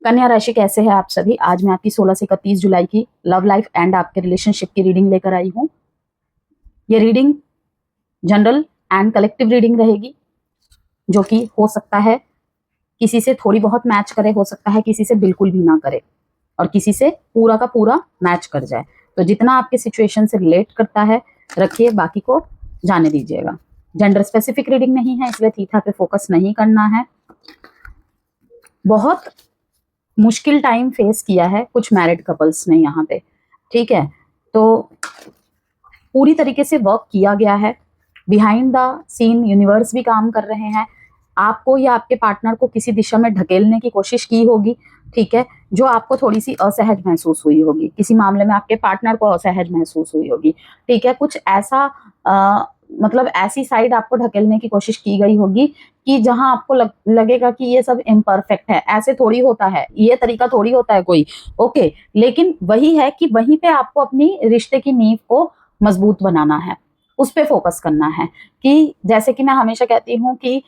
कन्या राशि कैसे है आप सभी। आज मैं आपकी 16 से 31 जुलाई की लव लाइफ एंड आपके रिलेशनशिप की रीडिंग लेकर आई हूँ। ये reading general and collective reading रहेगी, जो कि हो सकता है किसी से थोड़ी बहुत मैच करे, हो सकता है किसी से बिल्कुल भी ना करे, और किसी से पूरा का पूरा मैच कर जाए। तो जितना आपके सिचुएशन से रिलेट करता है रखिए, बाकी को जाने दीजिएगा। जेंडर स्पेसिफिक रीडिंग नहीं है, इसलिए थीथा पे फोकस नहीं करना है। बहुत मुश्किल टाइम फेस किया है कुछ मैरिड कपल्स ने यहाँ पे, ठीक है। तो पूरी तरीके से वर्क किया गया है, बिहाइंड द सीन यूनिवर्स भी काम कर रहे हैं। आपको या आपके पार्टनर को किसी दिशा में ढकेलने की कोशिश की होगी, ठीक है, जो आपको थोड़ी सी असहज महसूस हुई होगी। किसी मामले में आपके पार्टनर को असहज महसूस हुई होगी, ठीक है। कुछ ऐसा मतलब ऐसी साइड आपको ढकेलने की कोशिश की गई होगी कि जहां आपको लगेगा कि ये सब इम्परफेक्ट है। ऐसे थोड़ी होता है, ये तरीका थोड़ी होता है कोई, ओके। लेकिन वही है कि वहीं पे आपको अपनी रिश्ते की नींव को मजबूत बनाना है, उस पर फोकस करना है। कि जैसे कि मैं हमेशा कहती हूँ कि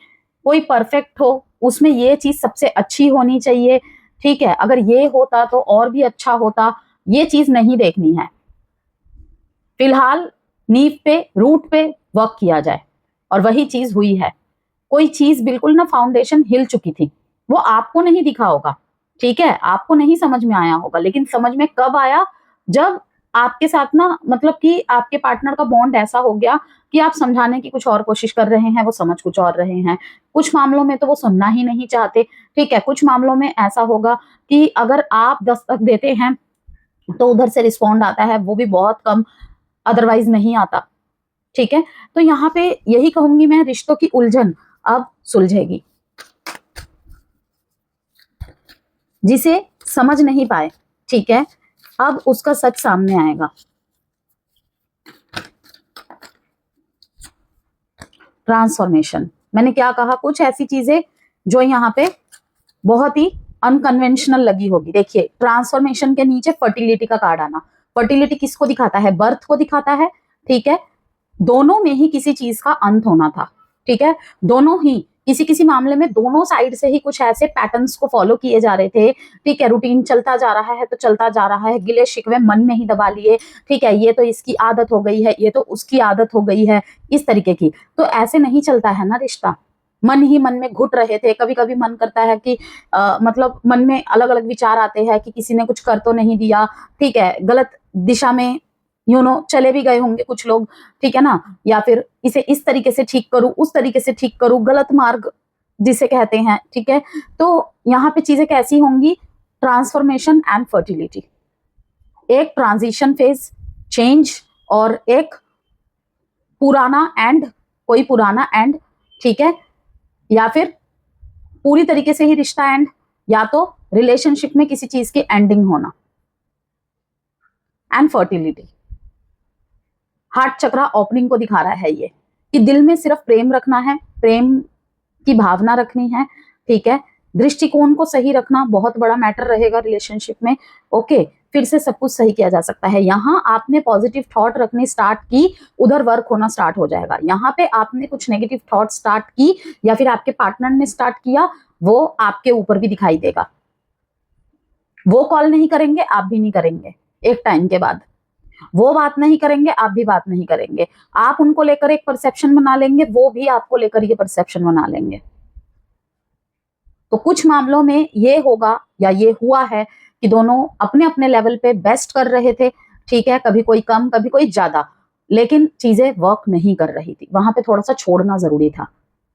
कोई परफेक्ट हो, उसमें ये चीज सबसे अच्छी होनी चाहिए, ठीक है। अगर ये होता तो और भी अच्छा होता, ये चीज नहीं देखनी है। फिलहाल नींव पे, रूट पे वर्क किया जाए, और वही चीज हुई है। कोई चीज बिल्कुल ना फाउंडेशन हिल चुकी थी, वो आपको नहीं दिखा होगा, ठीक है, आपको नहीं समझ में आया होगा। लेकिन समझ में कब आया, जब आपके साथ ना मतलब कि आपके पार्टनर का बॉन्ड ऐसा हो गया कि आप समझाने की कुछ और कोशिश कर रहे हैं, वो समझ कुछ और रहे हैं। कुछ मामलों में तो वो सुनना ही नहीं चाहते, ठीक है। कुछ मामलों में ऐसा होगा कि अगर आप दस्तक देते हैं तो उधर से रिस्पॉन्ड आता है, वो भी बहुत कम, अदरवाइज नहीं आता, ठीक है। तो यहाँ पे यही कहूंगी मैं, रिश्तों की उलझन अब सुलझेगी। जिसे समझ नहीं पाए, ठीक है, अब उसका सच सामने आएगा। ट्रांसफॉर्मेशन, मैंने क्या कहा, कुछ ऐसी चीजें जो यहाँ पे बहुत ही अनकन्वेंशनल लगी होगी। देखिए, ट्रांसफॉर्मेशन के नीचे फर्टिलिटी का कार्ड आना। फर्टिलिटी किसको दिखाता है? बर्थ को दिखाता है, ठीक है। दोनों में ही किसी चीज का अंत होना था, ठीक है। दोनों ही किसी किसी मामले में दोनों साइड से ही कुछ ऐसे पैटर्न्स को फॉलो किए जा रहे थे, ठीक है। रूटीन चलता जा रहा है तो चलता जा रहा है, गिले शिकवे मन में ही दबा लिए, ठीक है। ये तो इसकी आदत हो गई है, ये तो उसकी आदत हो गई है, इस तरीके की। तो ऐसे नहीं चलता है ना रिश्ता। मन ही मन में घुट रहे थे। कभी कभी मन करता है कि मतलब मन में अलग अलग विचार आते हैं कि किसी ने कुछ कर तो नहीं दिया, ठीक है, गलत दिशा में चले भी गए होंगे कुछ लोग, ठीक है ना। या फिर इसे इस तरीके से ठीक करूं, उस तरीके से ठीक करूं, गलत मार्ग जिसे कहते हैं, ठीक है। तो यहाँ पे चीजें कैसी होंगी? ट्रांसफॉर्मेशन एंड फर्टिलिटी, एक ट्रांजिशन फेज, चेंज, और एक पुराना एंड, कोई पुराना एंड, ठीक है। या फिर पूरी तरीके से ही रिश्ता एंड, या तो रिलेशनशिप में किसी चीज की एंडिंग होना। And fertility, heart chakra opening को दिखा रहा है ये, कि दिल में सिर्फ प्रेम रखना है, प्रेम की भावना रखनी है, ठीक है। दृष्टिकोण को सही रखना बहुत बड़ा मैटर रहेगा रिलेशनशिप में, ओके। फिर से सब कुछ सही किया जा सकता है। यहाँ आपने पॉजिटिव थॉट रखने स्टार्ट की, उधर वर्क होना स्टार्ट हो जाएगा। यहाँ पे आपने कुछ नेगेटिव थॉट स्टार्ट की, या फिर आपके पार्टनर ने स्टार्ट किया, वो आपके ऊपर भी दिखाई देगा। वो कॉल नहीं करेंगे, आप भी नहीं करेंगे, एक टाइम के बाद वो बात नहीं करेंगे, आप भी बात नहीं करेंगे। आप उनको लेकर एक परसेप्शन बना लेंगे, वो भी आपको लेकर ये परसेप्शन बना लेंगे। तो कुछ मामलों में ये होगा या ये हुआ है कि दोनों अपने अपने लेवल पे बेस्ट कर रहे थे, ठीक है। कभी कोई कम, कभी कोई ज्यादा, लेकिन चीजें वर्क नहीं कर रही थी। वहां पे थोड़ा सा छोड़ना जरूरी था,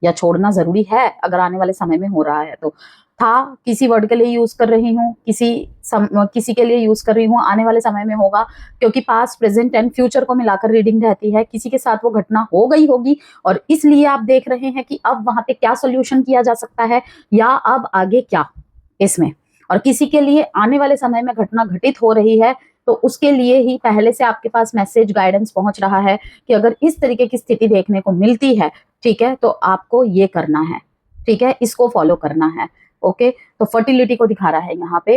या छोड़ना जरूरी है अगर आने वाले समय में हो रहा है तो। था किसी वर्ड के लिए यूज कर रही हूँ, किसी के लिए यूज कर रही हूँ, आने वाले समय में होगा, क्योंकि पास्ट, प्रेजेंट एंड फ्यूचर को मिलाकर रीडिंग रहती है। किसी के साथ वो घटना हो गई होगी, और इसलिए आप देख रहे हैं कि अब वहां पे क्या सोल्यूशन किया जा सकता है, या अब आगे क्या इसमें। और किसी के लिए आने वाले समय में घटना घटित हो रही है, तो उसके लिए ही पहले से आपके पास मैसेज, गाइडेंस पहुंच रहा है कि अगर इस तरीके की स्थिति देखने को मिलती है, ठीक है, तो आपको ये करना है, ठीक है, इसको फॉलो करना है, ओके। तो फर्टिलिटी को दिखा रहा है यहाँ पे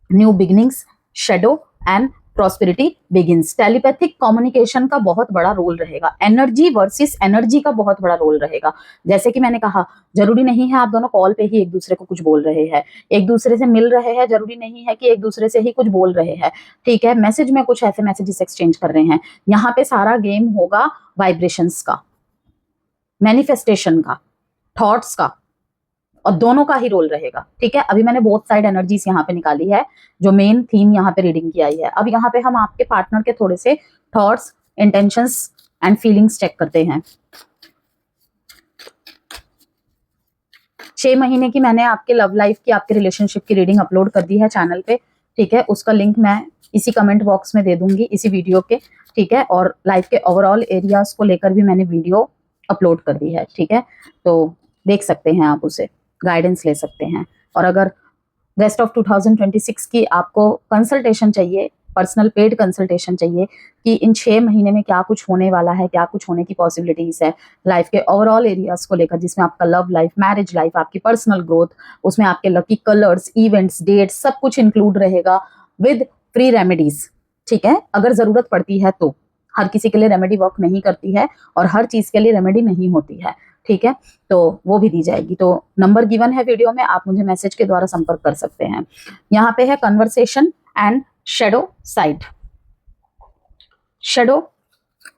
new beginnings, shadow and prosperity begins. Telepathic communication का बहुत बड़ा रोल रहेगा, एनर्जी वर्सेस एनर्जी का बहुत बड़ा रोल रहेगा। जैसे कि मैंने कहा, जरूरी नहीं है आप दोनों कॉल पे ही एक दूसरे को कुछ बोल रहे हैं, एक दूसरे से मिल रहे हैं, जरूरी नहीं है कि एक दूसरे से ही कुछ बोल रहे हैं, ठीक है, मैसेज में कुछ ऐसे मैसेजेस एक्सचेंज कर रहे हैं। यहाँ पे सारा गेम होगा वाइब्रेशंस का, मैनिफेस्टेशन का, थॉट्स का, और दोनों का ही रोल रहेगा, ठीक है। अभी मैंने बोथ साइड एनर्जीज यहाँ पे निकाली है, जो मेन थीम यहाँ पे रीडिंग की आई है। अब यहाँ पे हम आपके पार्टनर के थोड़े से thoughts, intentions and feelings check करते हैं। 6 महीने की मैंने आपके लव लाइफ की, आपके रिलेशनशिप की रीडिंग अपलोड कर दी है चैनल पे, ठीक है। उसका लिंक मैं इसी कमेंट बॉक्स में दे दूंगी, इसी वीडियो के, ठीक है। और लाइफ के ओवरऑल एरियाज को लेकर भी मैंने वीडियो अपलोड कर दी है, ठीक है। तो देख सकते हैं आप, उसे गाइडेंस ले सकते हैं। और अगर रेस्ट ऑफ 2026 की आपको कंसल्टेशन चाहिए, पर्सनल पेड कंसल्टेशन चाहिए कि इन 6 महीने में क्या कुछ होने वाला है, क्या कुछ होने की पॉसिबिलिटीज है लाइफ के ओवरऑल एरियाज को लेकर, जिसमें आपका लव लाइफ, मैरिज लाइफ, आपकी पर्सनल ग्रोथ, उसमें आपके लकी कलर्स, इवेंट्स, डेट्स, सब कुछ इंक्लूड रहेगा विद फ्री रेमेडीज, ठीक है। अगर जरूरत पड़ती है तो, हर किसी के लिए रेमेडी वर्क नहीं करती है और हर चीज के लिए रेमेडी नहीं होती है, ठीक है। तो वो भी दी जाएगी। तो नंबर गिवन है वीडियो में, आप मुझे मैसेज के द्वारा संपर्क कर सकते हैं। यहाँ पे है conversation and shadow side. Shadow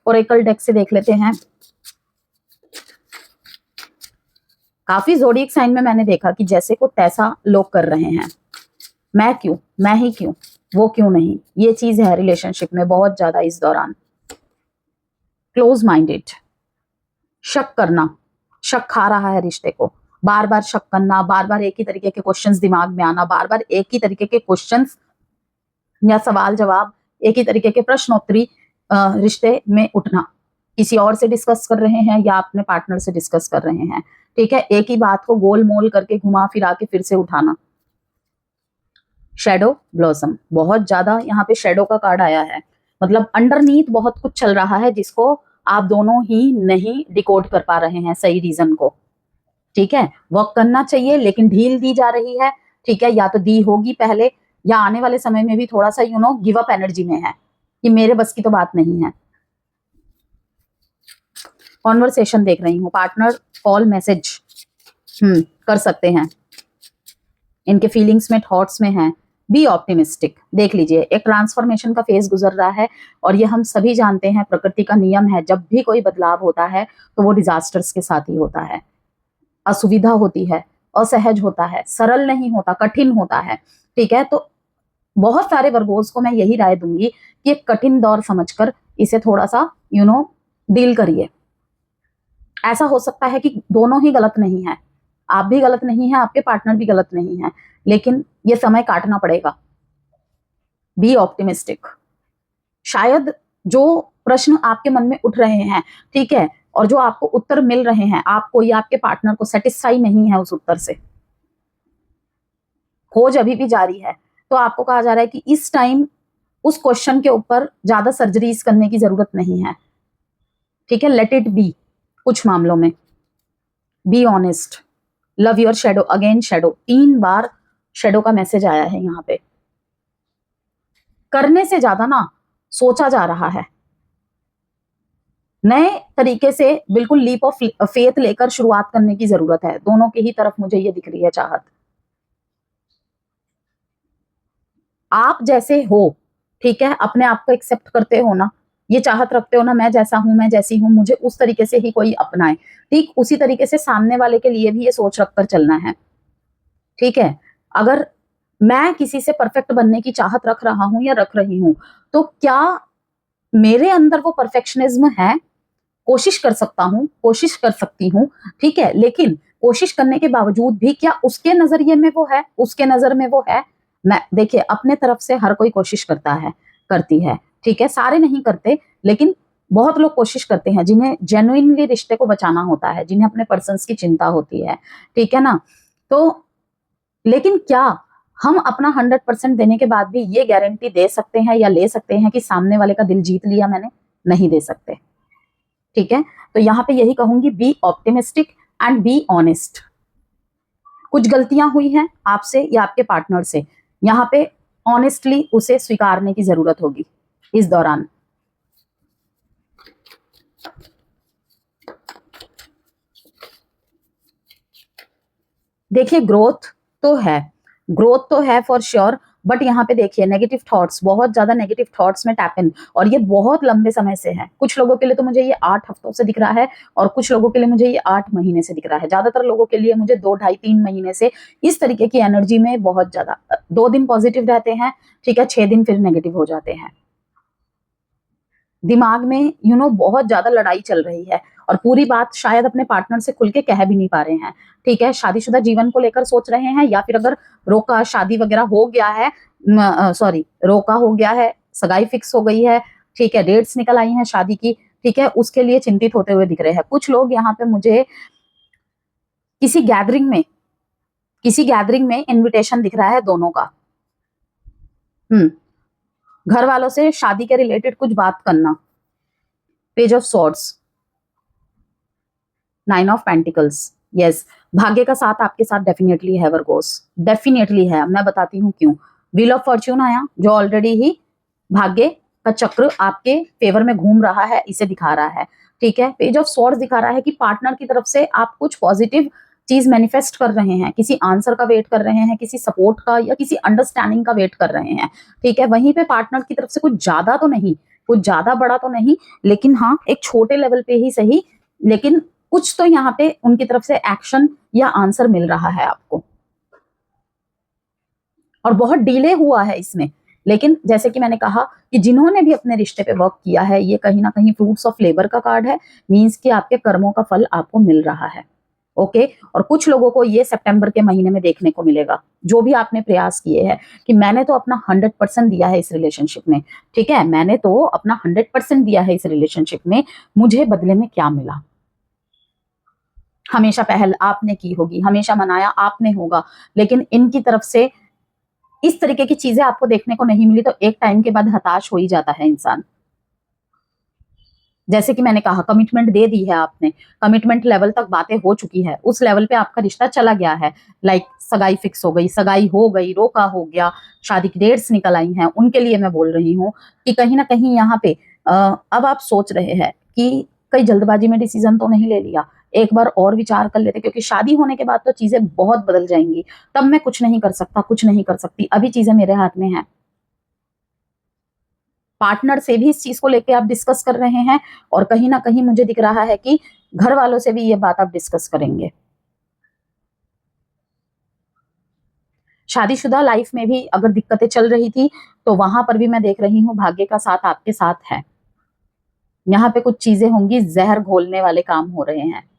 Oracle deck से देख लेते हैं। काफी ज़ोडिएक साइन में मैंने देखा कि जैसे को तैसा लोग कर रहे हैं, मैं क्यों, मैं ही क्यों, वो क्यों नहीं, ये चीज है रिलेशनशिप में बहुत ज्यादा इस दौरान। क्लोज माइंडेड, शक करना, शक खा रहा है रिश्ते को, बार बार शक करना, बार बार एक ही तरीके के क्वेश्चंस दिमाग में आना, बार बार एक ही तरीके के क्वेश्चंस या सवाल जवाब, एक ही तरीके के प्रश्नोत्तरी रिश्ते में उठना। किसी और से डिस्कस कर रहे हैं या अपने पार्टनर से डिस्कस कर रहे हैं, ठीक है। एक ही बात को गोल मोल करके घुमा फिरा के फिर से उठाना। शैडो ब्लॉसम, बहुत ज्यादा यहाँ पे शैडो का कार्ड आया है, मतलब अंडरनीथ बहुत कुछ चल रहा है जिसको आप दोनों ही नहीं डिकोड कर पा रहे हैं सही रीजन को, ठीक है। वर्क करना चाहिए लेकिन ढील दी जा रही है, ठीक है। या तो दी होगी पहले, या आने वाले समय में भी थोड़ा सा गिव अप एनर्जी में है कि मेरे बस की तो बात नहीं है। कॉन्वर्सेशन देख रही हूँ, पार्टनर कॉल मैसेज कर सकते हैं, इनके फीलिंग्स में, थॉट्स में है। बी ऑप्टिमिस्टिक, देख लीजिए एक ट्रांसफॉर्मेशन का फेज गुजर रहा है, और ये हम सभी जानते हैं, प्रकृति का नियम है, जब भी कोई बदलाव होता है तो वो डिजास्टर्स के साथ ही होता है। असुविधा होती है, असहज होता है, सरल नहीं होता, कठिन होता है, ठीक है। तो बहुत सारे वर्गोज को मैं यही राय दूंगी कि एक कठिन दौर समझकर इसे थोड़ा सा डील करिए। ऐसा हो सकता है कि दोनों ही गलत नहीं है, आप भी गलत नहीं है, आपके पार्टनर भी गलत नहीं है, लेकिन ये समय काटना पड़ेगा। Be optimistic. शायद जो प्रश्न आपके मन में उठ रहे हैं, ठीक है, और जो आपको उत्तर मिल रहे हैं, आपको या आपके पार्टनर को सेटिस्फाई नहीं है उस उत्तर से, खोज अभी भी जारी है, तो आपको कहा जा रहा है कि इस टाइम उस क्वेश्चन के ऊपर ज्यादा सर्जरीज करने की जरूरत नहीं है, ठीक है। Let it be. कुछ मामलों में be honest, love your shadow, again shadow, 3 bar shadow का मैसेज आया है यहाँ पे। करने से ज्यादा ना सोचा जा रहा है, नए तरीके से बिल्कुल लीप ऑफ फेथ लेकर शुरुआत करने की जरूरत है। दोनों के ही तरफ मुझे ये दिख रही है चाहत, आप जैसे हो, ठीक है, अपने आप को एक्सेप्ट करते हो ना, ये चाहत रखते हो ना, मैं जैसा हूं, मैं जैसी हूं, मुझे उस तरीके से ही कोई अपनाए, ठीक उसी तरीके से सामने वाले के लिए भी ये सोच रखकर चलना है, ठीक है। अगर मैं किसी से परफेक्ट बनने की चाहत रख रहा हूं या रख रही हूं, तो क्या मेरे अंदर वो परफेक्शनिज्म है? कोशिश कर सकता हूं, कोशिश कर सकती हूँ, ठीक है, लेकिन कोशिश करने के बावजूद भी क्या उसके नजरिए में वो है, उसके नजर में वो है? मैं देखिए, अपने तरफ से हर कोई कोशिश करता है, करती है, ठीक है, सारे नहीं करते, लेकिन बहुत लोग कोशिश करते हैं जिन्हें जेन्युइनली रिश्ते को बचाना होता है, जिन्हें अपने पर्सन्स की चिंता होती है, ठीक है ना। तो लेकिन क्या हम अपना 100% देने के बाद भी ये गारंटी दे सकते हैं या ले सकते हैं कि सामने वाले का दिल जीत लिया मैंने? नहीं दे सकते, ठीक है। तो यहाँ पे यही कहूंगी, be optimistic and be honest. कुछ गलतियां हुई हैं आपसे या आपके पार्टनर से, यहाँ पे ऑनेस्टली उसे स्वीकारने की जरूरत होगी इस दौरान। देखिए ग्रोथ तो है फॉर श्योर, बट यहाँ पे देखिए नेगेटिव थॉट्स, बहुत ज्यादा नेगेटिव थॉट्स में टैप इन, और ये बहुत लंबे समय से है। कुछ लोगों के लिए तो मुझे ये 8 हफ्तों से दिख रहा है, और कुछ लोगों के लिए मुझे ये 8 महीने से दिख रहा है। ज्यादातर लोगों के लिए मुझे 2 ढाई 3 महीने से इस तरीके की एनर्जी में बहुत ज्यादा, 2 दिन पॉजिटिव रहते हैं, ठीक है, 6 दिन फिर नेगेटिव हो जाते हैं। दिमाग में बहुत ज्यादा लड़ाई चल रही है, और पूरी बात शायद अपने पार्टनर से खुल के कह भी नहीं पा रहे हैं। ठीक है, शादीशुदा जीवन को लेकर सोच रहे हैं, या फिर अगर रोका शादी वगैरह हो गया है, सॉरी रोका हो गया है, सगाई फिक्स हो गई है, ठीक है, डेट्स निकल आई हैं शादी की, ठीक है, उसके लिए चिंतित होते हुए दिख रहे हैं। कुछ लोग यहाँ पे मुझे किसी गैदरिंग में इनविटेशन दिख रहा है दोनों का। घर वालों से शादी के रिलेटेड कुछ बात करना। Page of swords, 9 of pentacles, yes, भाग्य का साथ आपके साथ डेफिनेटली है वर्गोस, डेफिनेटली है। मैं बताती हूँ क्यों। व्हील ऑफ फॉर्च्यून आया, जो ऑलरेडी ही भाग्य का चक्र आपके फेवर में घूम रहा है, इसे दिखा रहा है। ठीक है, पेज ऑफ स्वॉर्ड्स दिखा रहा है कि पार्टनर की तरफ से आप कुछ पॉजिटिव चीज मैनिफेस्ट कर रहे हैं, किसी आंसर का वेट कर रहे हैं, किसी सपोर्ट का या किसी अंडरस्टैंडिंग का वेट कर रहे हैं। ठीक है, वहीं पे पार्टनर की तरफ से कुछ ज्यादा तो नहीं, कुछ ज्यादा बड़ा तो नहीं, लेकिन हाँ एक छोटे लेवल पे ही सही, लेकिन कुछ तो यहाँ पे उनकी तरफ से एक्शन या आंसर मिल रहा है आपको, और बहुत डिले हुआ है इसमें। लेकिन जैसे कि मैंने कहा कि जिन्होंने भी अपने रिश्ते पे वर्क किया है, ये कहीं ना कहीं फ्रूट्स ऑफ लेबर का कार्ड है, मींस कि आपके कर्मों का फल आपको मिल रहा है। ओके, और कुछ लोगों को ये सितंबर के महीने में देखने को मिलेगा, जो भी आपने प्रयास किए हैं कि मैंने तो अपना 100% दिया है इस रिलेशनशिप में, ठीक है, मैंने तो अपना 100% दिया है इस रिलेशनशिप में, मुझे बदले में क्या मिला। हमेशा पहल आपने की होगी, हमेशा मनाया आपने होगा, लेकिन इनकी तरफ से इस तरीके की चीजें आपको देखने को नहीं मिली, तो एक टाइम के बाद हताश हो ही जाता है इंसान। जैसे कि मैंने कहा, कमिटमेंट दे दी है आपने, कमिटमेंट लेवल तक बातें हो चुकी है, उस लेवल पे आपका रिश्ता चला गया है। लाइक सगाई फिक्स हो गई, सगाई हो गई, रोका हो गया, शादी की डेट्स निकल आई हैं, उनके लिए मैं बोल रही हूँ कि कहीं ना कहीं यहाँ पे अब आप सोच रहे हैं कि कई जल्दबाजी में डिसीजन तो नहीं ले लिया, एक बार और विचार कर लेते, क्योंकि शादी होने के बाद तो चीजें बहुत बदल जाएंगी, तब मैं कुछ नहीं कर सकता, कुछ नहीं कर सकती, अभी चीजें मेरे हाथ में है। पार्टनर से भी इस चीज को लेके आप डिस्कस कर रहे हैं, और कहीं ना कहीं मुझे दिख रहा है कि घर वालों से भी ये बात आप डिस्कस करेंगे। शादीशुदा लाइफ में भी अगर दिक्कतें चल रही थी, तो वहां पर भी मैं देख रही हूँ भाग्य का साथ आपके साथ है। यहाँ पे कुछ चीजें होंगी, जहर घोलने वाले काम हो रहे हैं,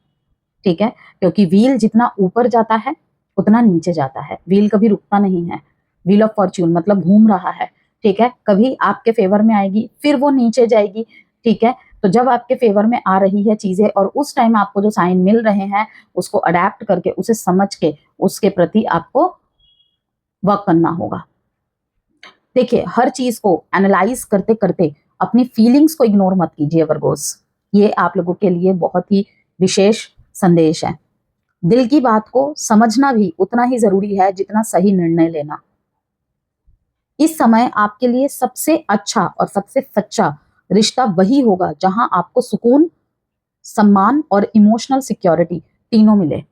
ठीक है, क्योंकि व्हील जितना ऊपर जाता है उतना नीचे जाता है, व्हील कभी रुकता नहीं है। व्हील ऑफ फॉर्च्यून मतलब घूम रहा है, ठीक है, कभी आपके फेवर में आएगी, फिर वो नीचे जाएगी, ठीक है। तो जब आपके फेवर में आ रही है चीजें, और उस टाइम आपको जो साइन मिल रहे हैं, उसको अडेप्ट करके, उसे समझ के, उसके प्रति आपको वर्क करना होगा। देखिए, हर चीज को एनालाइज करते करते अपनी फीलिंग्स को इग्नोर मत कीजिए वर्गोस, ये आप लोगों के लिए बहुत ही विशेष संदेश है। दिल की बात को समझना भी उतना ही जरूरी है जितना सही निर्णय लेना। इस समय आपके लिए सबसे अच्छा और सबसे सच्चा रिश्ता वही होगा जहां आपको सुकून, सम्मान और इमोशनल सिक्योरिटी तीनों मिले।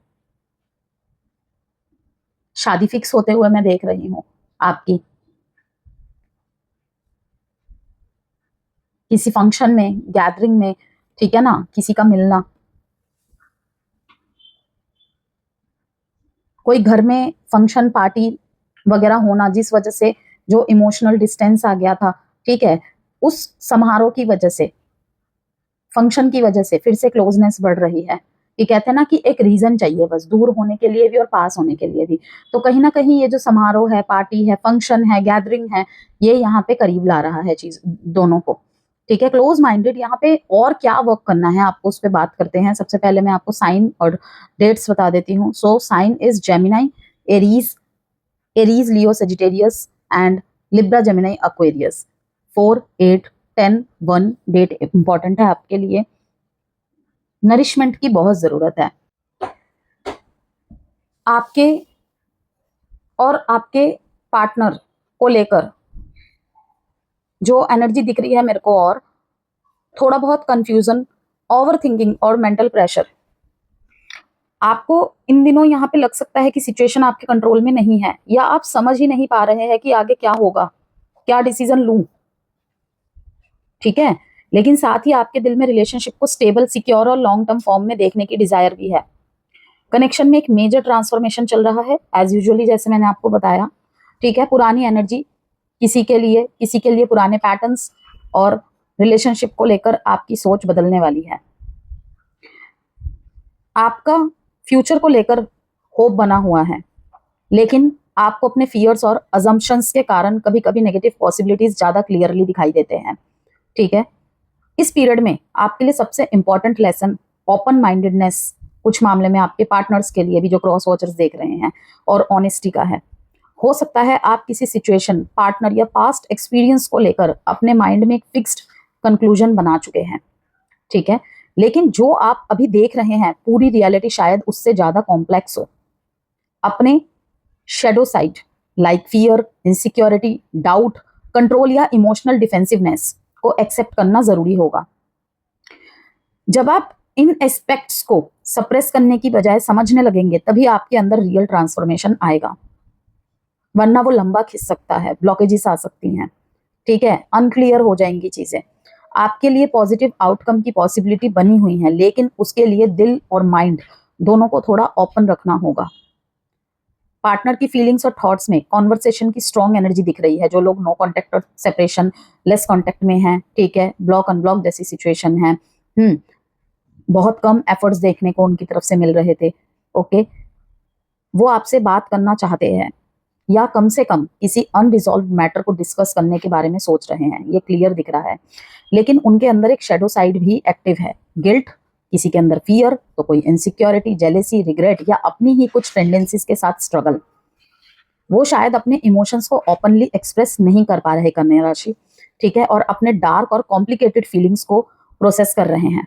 शादी फिक्स होते हुए मैं देख रही हूं आपकी, किसी फंक्शन में, गैदरिंग में, ठीक है ना, किसी का मिलना, कोई घर में फंक्शन पार्टी वगैरह होना, जिस वजह से जो इमोशनल डिस्टेंस आ गया था, ठीक है, उस समारोह की वजह से, फंक्शन की वजह से फिर से क्लोजनेस बढ़ रही है। ये कहते हैं ना कि एक रीजन चाहिए बस, दूर होने के लिए भी और पास होने के लिए भी। तो कहीं ना कहीं ये जो समारोह है, पार्टी है, फंक्शन है, गैदरिंग है, ये यहाँ पे करीब ला रहा है चीज दोनों को, ठीक है। क्लोज माइंडेड यहाँ पे और क्या वर्क करना है आपको, उस पर बात करते हैं। सबसे पहले मैं आपको साइन और डेट्स बता देती हूँ। So sign is Gemini, Aries, Leo, Sagittarius and Libra, Gemini, Aquarius. 4, 8, 10, 1 date important है आपके लिए। नरिशमेंट की बहुत जरूरत है आपके और आपके पार्टनर को लेकर जो एनर्जी दिख रही है मेरे को, और थोड़ा बहुत कंफ्यूजन, ओवर थिंकिंग और मेंटल प्रेशर। आपको इन दिनों यहाँ पे लग सकता है कि सिचुएशन आपके कंट्रोल में नहीं है, या आप समझ ही नहीं पा रहे हैं कि आगे क्या होगा, क्या डिसीजन लूं। ठीक है, लेकिन साथ ही आपके दिल में रिलेशनशिप को स्टेबल, सिक्योर और लॉन्ग टर्म फॉर्म में देखने की डिजायर भी है। कनेक्शन में एक मेजर ट्रांसफॉर्मेशन चल रहा है एज यूजुअली, जैसे मैंने आपको बताया। ठीक है, पुरानी एनर्जी किसी के लिए पुराने पैटर्न्स और रिलेशनशिप को लेकर आपकी सोच बदलने वाली है। आपका फ्यूचर को लेकर होप बना हुआ है, लेकिन आपको अपने फियर्स और अजम्पशंस के कारण कभी कभी नेगेटिव पॉसिबिलिटीज ज्यादा क्लियरली दिखाई देते हैं। ठीक है, इस पीरियड में आपके लिए सबसे इंपॉर्टेंट लेसन ओपन माइंडेडनेस, कुछ मामले में आपके पार्टनर्स के लिए भी जो क्रॉस वॉचर्स देख रहे हैं, और ऑनेस्टी का है। हो सकता है आप किसी सिचुएशन, पार्टनर या पास्ट एक्सपीरियंस को लेकर अपने माइंड में एक फिक्स्ड कंक्लूजन बना चुके हैं। ठीक है, लेकिन जो आप अभी देख रहे हैं पूरी रियलिटी शायद उससे ज्यादा कॉम्प्लेक्स हो। अपने shadow side like fear, insecurity, doubt, control या इमोशनल डिफेंसिवनेस को एक्सेप्ट करना जरूरी होगा। जब आप इन एस्पेक्ट्स को सप्रेस करने की बजाय समझने लगेंगे, तभी आपके अंदर रियल ट्रांसफॉर्मेशन आएगा, वरना वो लंबा खिंच सकता है, ब्लॉकेजेस आ सकती हैं। ठीक है, अनक्लियर हो जाएंगी चीजें। आपके लिए पॉजिटिव आउटकम की पॉसिबिलिटी बनी हुई है, लेकिन उसके लिए दिल और माइंड दोनों को थोड़ा ओपन रखना होगा। पार्टनर की फीलिंग्स और थॉट्स में कॉन्वर्सेशन की स्ट्रॉन्ग एनर्जी दिख रही है। जो लोग नो कॉन्टेक्ट और सेपरेशन, लेस कॉन्टेक्ट में हैं, ठीक है, ब्लॉक अनब्लॉक जैसी सिचुएशन है, बहुत कम एफर्ट्स देखने को उनकी तरफ से मिल रहे थे। ओके, वो आपसे बात करना चाहते हैं, या कम से कम किसी अनरिजॉल्व मैटर को डिस्कस करने के बारे में सोच रहे हैं, ये क्लियर दिख रहा है। लेकिन उनके अंदर एक शेडो साइड भी एक्टिव है। गिल्ट, किसी के अंदर फियर, तो कोई इनसिक्योरिटी, जेलेसी, रिग्रेट या अपनी ही कुछ टेंडेंसीज के साथ स्ट्रगल। वो शायद अपने इमोशंस को ओपनली एक्सप्रेस नहीं कर पा रहे कन्या राशि। ठीक है, और अपने डार्क और कॉम्प्लिकेटेड फीलिंग्स को प्रोसेस कर रहे हैं।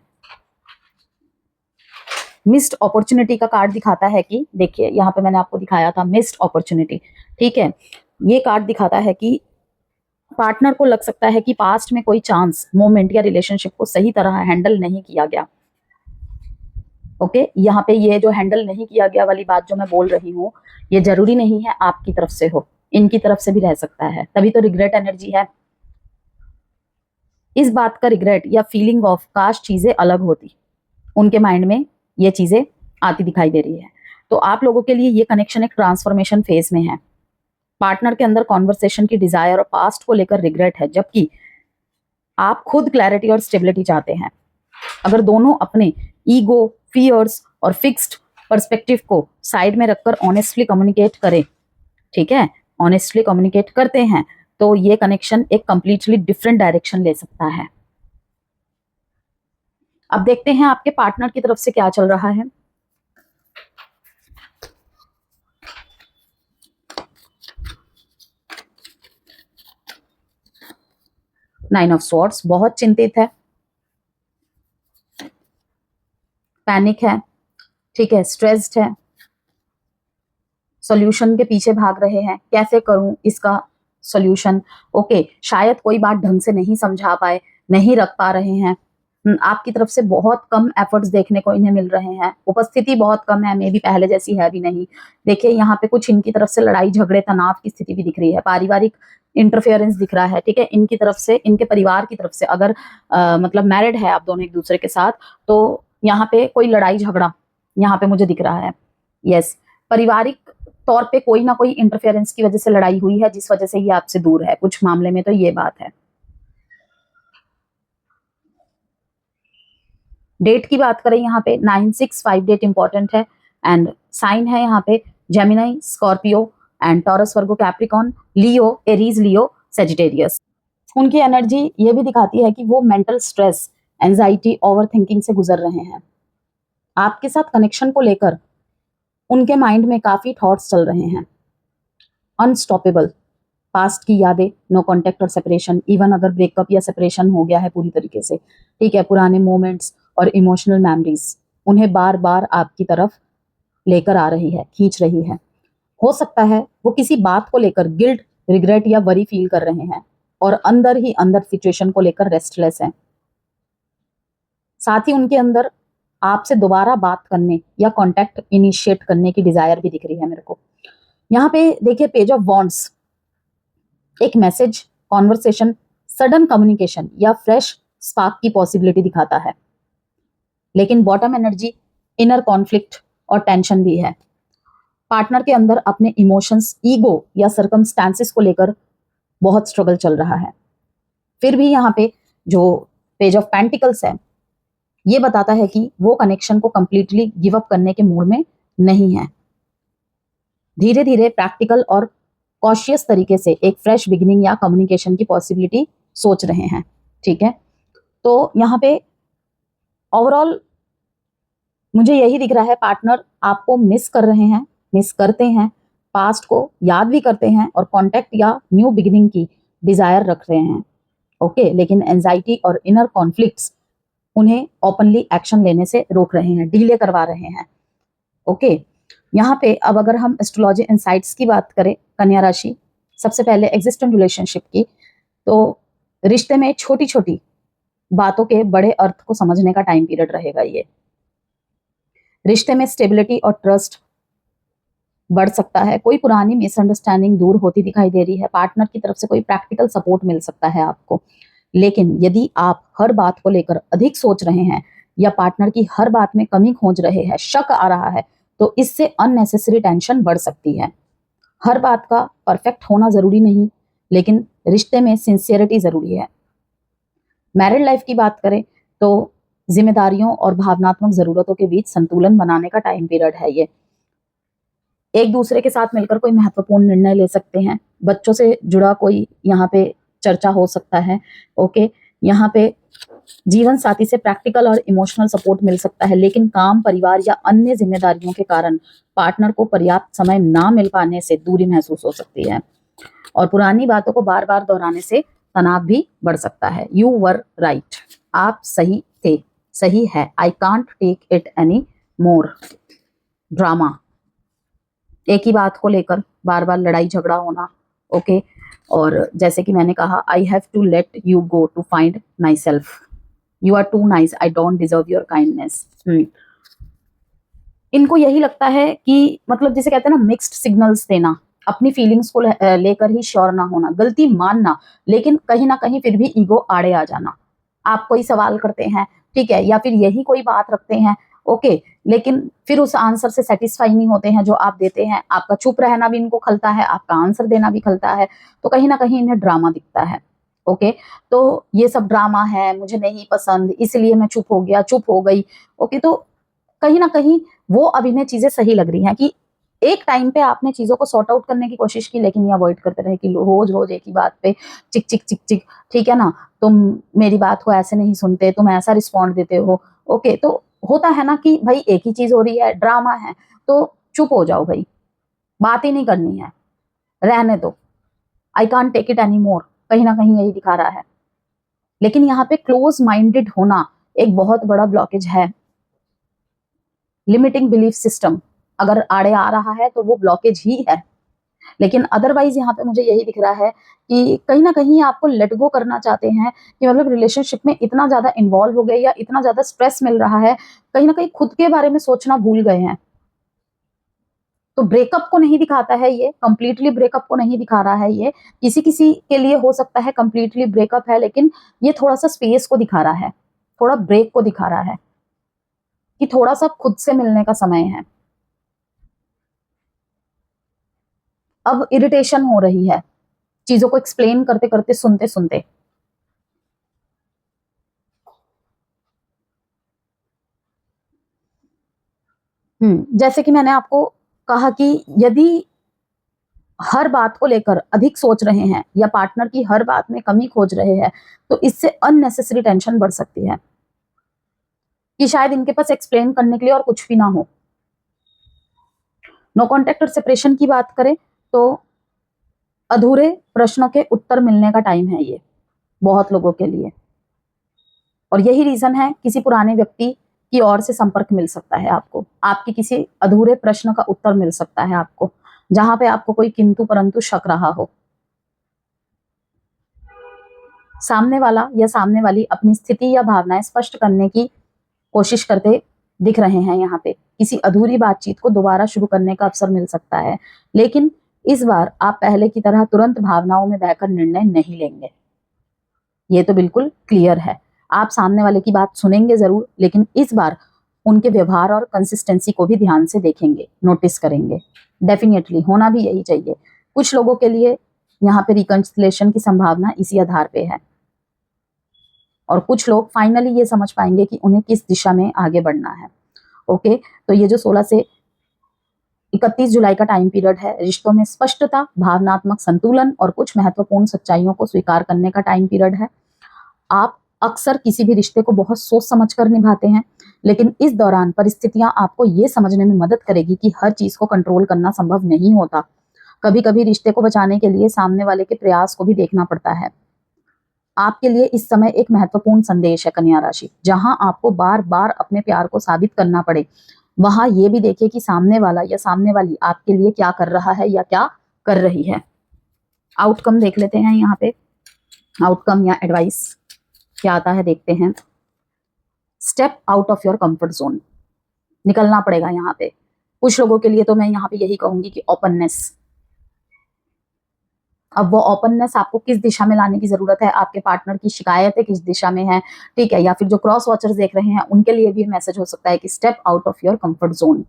मिस्ड अपॉर्चुनिटी का कार्ड दिखाता है कि, देखिए यहाँ पे मैंने आपको दिखाया था मिस्ड अपॉर्चुनिटी। ठीक है, ये कार्ड दिखाता है कि पार्टनर को लग सकता है कि पास्ट में कोई चांस, मोमेंट या रिलेशनशिप को सही तरह हैंडल नहीं किया गया। ओके, यहाँ पे ये जो हैंडल नहीं किया गया वाली बात जो मैं बोल रही हूँ, ये जरूरी नहीं है आपकी तरफ से हो, इनकी तरफ से भी रह सकता है, तभी तो रिग्रेट एनर्जी है। इस बात का रिग्रेट या फीलिंग ऑफ काश चीजें अलग होती, उनके माइंड में ये चीजें आती दिखाई दे रही है। तो आप लोगों के लिए ये कनेक्शन एक ट्रांसफॉर्मेशन फेज में है। पार्टनर के अंदर कॉन्वर्सेशन की डिजायर और पास्ट को लेकर रिग्रेट है, जबकि आप खुद क्लैरिटी और स्टेबिलिटी चाहते हैं। अगर दोनों अपने ईगो, फियर्स और फिक्स्ड पर्सपेक्टिव को साइड में रखकर ऑनेस्टली कम्युनिकेट करें, ठीक है, ऑनेस्टली कम्युनिकेट करते हैं, तो ये कनेक्शन एक कंप्लीटली डिफरेंट डायरेक्शन ले सकता है। अब देखते हैं आपके पार्टनर की तरफ से क्या चल रहा है। नाइन ऑफ स्वॉर्ड्स, बहुत चिंतित है, पैनिक है, ठीक है, स्ट्रेस्ड है, सॉल्यूशन के पीछे भाग रहे हैं, कैसे करूं इसका सॉल्यूशन। ओके, शायद कोई बात ढंग से नहीं समझा पाए, नहीं रख पा रहे हैं। आपकी तरफ से बहुत कम एफर्ट्स देखने को इन्हें मिल रहे हैं, उपस्थिति बहुत कम है, मे भी पहले जैसी है भी नहीं। देखिए यहाँ पे कुछ इनकी तरफ से लड़ाई झगड़े, तनाव की स्थिति भी दिख रही है, पारिवारिक इंटरफेरेंस दिख रहा है। ठीक है, इनकी तरफ से, इनके परिवार की तरफ से, अगर मतलब मैरिड है आप दोनों एक दूसरे के साथ, तो यहाँ पे कोई लड़ाई झगड़ा यहाँ पे मुझे दिख रहा है। यस, पारिवारिक तौर पे कोई ना कोई इंटरफेरेंस की वजह से लड़ाई हुई है, जिस वजह से ये आपसे दूर है कुछ मामले में, तो ये बात है। डेट की बात करें यहाँ पे 965 डेट इंपॉर्टेंट है, एंड साइन है यहाँ पे Gemini, Scorpio and taurus, Virgo, Capricorn, Leo, Aries, Leo, Sagittarius. उनकी एनर्जी ये भी दिखाती है कि वो mental stress, anxiety, over thinking से गुजर रहे हैं। आपके साथ कनेक्शन को लेकर उनके माइंड में काफी थॉट्स चल रहे हैं, अनस्टॉपेबल, पास्ट की यादें, नो कॉन्टेक्ट और सेपरेशन, इवन अगर ब्रेकअप या सेपरेशन हो गया है पूरी तरीके से, ठीक है, पुराने मोमेंट्स और इमोशनल मेमोरीज उन्हें बार बार आपकी तरफ लेकर आ रही है, खींच रही है। हो सकता है वो किसी बात को लेकर गिल्ट रिग्रेट या वरी फील कर रहे हैं और अंदर ही अंदर सिचुएशन को लेकर रेस्टलेस हैं। साथ ही उनके अंदर आपसे दोबारा बात करने या कांटेक्ट इनिशिएट करने की डिजायर भी दिख रही है मेरे को। यहाँ पे देखिए पेज ऑफ वॉन्ड्स एक मैसेज, कॉन्वर्सेशन, सडन कम्युनिकेशन या फ्रेश स्पार्क की पॉसिबिलिटी दिखाता है। लेकिन बॉटम एनर्जी इनर कॉन्फ्लिक्ट और टेंशन भी है। पार्टनर के अंदर अपने इमोशंस, ईगो या सर्कमस्टांसेस को लेकर बहुत स्ट्रगल चल रहा है। फिर भी यहाँ पे जो पेज ऑफ पेंटिकल्स है ये बताता है कि वो कनेक्शन को कंप्लीटली गिव अप करने के मूड में नहीं है। धीरे धीरे प्रैक्टिकल और कॉशियस तरीके से एक फ्रेश बिगिनिंग या कम्युनिकेशन की पॉसिबिलिटी सोच रहे हैं। ठीक है, तो यहाँ पे ओवरऑल मुझे यही दिख रहा है, पार्टनर आपको मिस कर रहे हैं, मिस करते हैं, पास्ट को याद भी करते हैं और कांटेक्ट या न्यू बिगिनिंग की डिजायर रख रहे हैं। ओके, लेकिन एंजाइटी और इनर कॉन्फ्लिक्ट्स उन्हें ओपनली एक्शन लेने से रोक रहे हैं, डिले करवा रहे हैं। ओके, यहाँ पे अब अगर हम एस्ट्रोलॉजी इनसाइट्स की बात करें कन्या राशि, सबसे पहले एग्जिस्टेंट रिलेशनशिप की, तो रिश्ते में छोटी छोटी बातों के बड़े अर्थ को समझने का टाइम पीरियड रहेगा ये। रिश्ते में स्टेबिलिटी और ट्रस्ट बढ़ सकता है। कोई पुरानी मिसअंडरस्टैंडिंग दूर होती दिखाई दे रही है। पार्टनर की तरफ से कोई प्रैक्टिकल सपोर्ट मिल सकता है आपको। लेकिन यदि आप हर बात को लेकर अधिक सोच रहे हैं या पार्टनर की हर बात में कमी खोज रहे हैं, शक आ रहा है, तो इससे अननेसेसरी टेंशन बढ़ सकती है। हर बात का परफेक्ट होना जरूरी नहीं, लेकिन रिश्ते में सिंसियरिटी जरूरी है। मैरिड लाइफ की बात करें तो जिम्मेदारियों और भावनात्मक जरूरतों के बीच संतुलन बनाने का टाइम पीरियड है ये। एक दूसरे के साथ मिलकर कोई महत्वपूर्ण निर्णय ले सकते हैं। बच्चों से जुड़ा कोई यहाँ पे चर्चा हो सकता है। ओके, यहाँ पे जीवन साथी से प्रैक्टिकल और इमोशनल सपोर्ट मिल सकता है, लेकिन काम, परिवार या अन्य जिम्मेदारियों के कारण पार्टनर को पर्याप्त समय ना मिल पाने से दूरी महसूस हो सकती है और पुरानी बातों को बार बार दोहराने से तनाव भी बढ़ सकता है। यू वर राइट, आप सही थे, सही है। I can't take it any more. Drama, एक ही बात को लेकर बार बार लड़ाई झगड़ा होना। ओके, और जैसे कि मैंने कहा, I have to let you go to find myself, you are too nice, I don't deserve your kindness. इनको यही लगता है कि मतलब जिसे कहते हैं ना मिक्स्ड सिग्नल्स देना, अपनी फीलिंग्स को लेकर ही श्योर ना होना, गलती मानना, लेकिन कहीं ना कहीं फिर भी ईगो आड़े आ जाना। आप कोई सवाल करते हैं, ठीक है, या फिर यही कोई बात रखते हैं, ओके, लेकिन फिर उस आंसर से सेटिस्फाई नहीं होते हैं जो आप देते हैं। आपका चुप रहना भी इनको खलता है, आपका आंसर देना भी खलता है, तो कहीं ना कहीं इन्हें ड्रामा दिखता है। ओके, तो ये सब ड्रामा है, मुझे नहीं पसंद, इसलिए मैं चुप हो गया, चुप हो गई। ओके, तो कहीं ना कहीं वो अब इन्हें चीजें सही लग रही हैं कि एक टाइम पे आपने चीजों को सॉर्ट आउट करने की कोशिश की, लेकिन ये अवॉइड करते रहे कि रोज रोज एक ही बात पे चिक चिक चिक चिक, ठीक है ना, तुम मेरी बात को ऐसे नहीं सुनते, तुम ऐसा रिस्पॉन्ड देते हो। ओके, तो होता है ना कि भाई एक ही चीज हो रही है, ड्रामा है, तो चुप हो जाओ भाई, बात ही नहीं करनी है, रहने दो, I can't take it any more, कहीं ना कहीं यही दिखा रहा है। लेकिन यहाँ पे क्लोज माइंडेड होना एक बहुत बड़ा ब्लॉकेज है। लिमिटिंग बिलीफ सिस्टम अगर आड़े आ रहा है तो वो ब्लॉकेज ही है। लेकिन अदरवाइज यहाँ पे मुझे यही दिख रहा है कि कहीं ना कहीं आपको लेट गो करना चाहते हैं, कि मतलब रिलेशनशिप में इतना ज्यादा इन्वॉल्व हो गए या इतना ज्यादा स्ट्रेस मिल रहा है, कहीं ना कहीं खुद के बारे में सोचना भूल गए हैं। तो ब्रेकअप को नहीं दिखाता है ये, कंप्लीटली ब्रेकअप को नहीं दिखा रहा है ये। किसी किसी के लिए हो सकता है कंप्लीटली ब्रेकअप है, लेकिन ये थोड़ा सा स्पेस को दिखा रहा है, थोड़ा ब्रेक को दिखा रहा है कि थोड़ा सा खुद से मिलने का समय है। अब इरिटेशन हो रही है चीजों को एक्सप्लेन करते करते, सुनते सुनते। जैसे कि मैंने आपको कहा कि यदि हर बात को लेकर अधिक सोच रहे हैं या पार्टनर की हर बात में कमी खोज रहे हैं, तो इससे अननेसेसरी टेंशन बढ़ सकती है कि शायद इनके पास एक्सप्लेन करने के लिए और कुछ भी ना हो। नो कॉन्टेक्ट और सेपरेशन की बात करें तो अधूरे प्रश्नों के उत्तर मिलने का टाइम है ये बहुत लोगों के लिए, और यही रीजन है किसी पुराने व्यक्ति की ओर से संपर्क मिल सकता है आपको, आपके किसी अधूरे प्रश्न का उत्तर मिल सकता है आपको, जहां पे आपको कोई किंतु परंतु शक रहा हो। सामने वाला या सामने वाली अपनी स्थिति या भावनाएं स्पष्ट करने की कोशिश करते दिख रहे हैं। यहाँ पे किसी अधूरी बातचीत को दोबारा शुरू करने का अवसर मिल सकता है, लेकिन इस बार आप पहले की तरह तुरंत भावनाओं में बहकर निर्णय नहीं लेंगे। ये तो बिल्कुल क्लियर है। आप सामने वाले की बात सुनेंगे जरूर, लेकिन इस बार उनके व्यवहार और कंसिस्टेंसी को भी ध्यान से देखेंगे, नोटिस करेंगे। डेफिनेटली होना भी यही चाहिए। कुछ लोगों के लिए यहाँ पे रिकंसिलेशन की संभावना इसी आधार पे है, और कुछ लोग फाइनली ये समझ पाएंगे कि उन्हें किस दिशा में आगे बढ़ना है। ओके, तो ये जो 16 से 31 जुलाई का टाइम पीरियड है, रिश्तों में स्पष्टता, भावनात्मक संतुलन और कुछ महत्वपूर्ण सच्चाइयों को स्वीकार करने का टाइम पीरियड है। आप अक्सर किसी भी रिश्ते को बहुत सोच समझकर निभाते हैं, लेकिन इस दौरान परिस्थितियां आपको ये समझने में मदद करेगी कि हर चीज को कंट्रोल करना संभव नहीं होता। कभी कभी रिश्ते को बचाने के लिए सामने वाले के प्रयास को भी देखना पड़ता है। आपके लिए इस समय एक महत्वपूर्ण संदेश है कन्या राशि। जहां आपको बार बार अपने प्यार को साबित करना पड़े, वहां ये भी देखिए कि सामने वाला या सामने वाली आपके लिए क्या कर रहा है या क्या कर रही है। आउटकम देख लेते हैं। यहाँ पे आउटकम या एडवाइस क्या आता है देखते हैं। Step out of your comfort zone, निकलना पड़ेगा यहाँ पे। कुछ लोगों के लिए तो मैं यहाँ पे यही कहूंगी कि ओपननेस। अब वो ओपननेस आपको किस दिशा में लाने की जरूरत है, आपके पार्टनर की शिकायतें किस दिशा में है, ठीक है, या फिर जो क्रॉस वॉचर्स देख रहे हैं उनके लिए भी मैसेज हो सकता है कि step out of your comfort zone.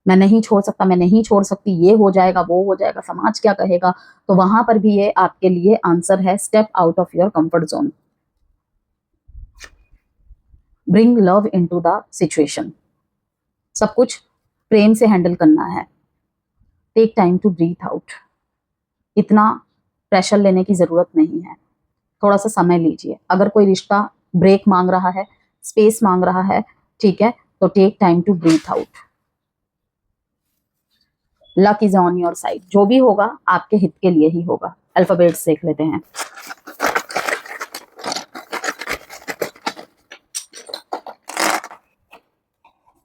मैं नहीं छोड़ सकता, मैं नहीं छोड़ सकती, ये हो जाएगा, वो हो जाएगा, समाज क्या कहेगा। तो वहां पर भी ये आपके लिए आंसर है, step out of your comfort zone. Bring love into the situation, सब कुछ प्रेम से हैंडल करना है। Take time to breathe out, इतना प्रेशर लेने की जरूरत नहीं है, थोड़ा सा समय लीजिए। अगर कोई रिश्ता ब्रेक मांग रहा है, स्पेस मांग रहा है, ठीक है, तो take time to breathe out. Luck is on your side, जो भी होगा आपके हित के लिए ही होगा। अल्फाबेट्स देख लेते हैं।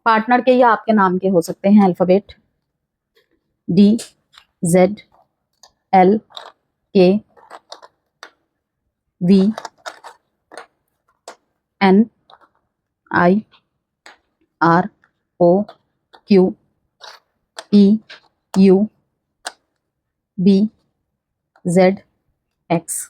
पार्टनर के या आपके नाम के हो सकते हैं alphabet. D, Z, L, K, V, N, I, R, O, Q, E, U, B, Z, X।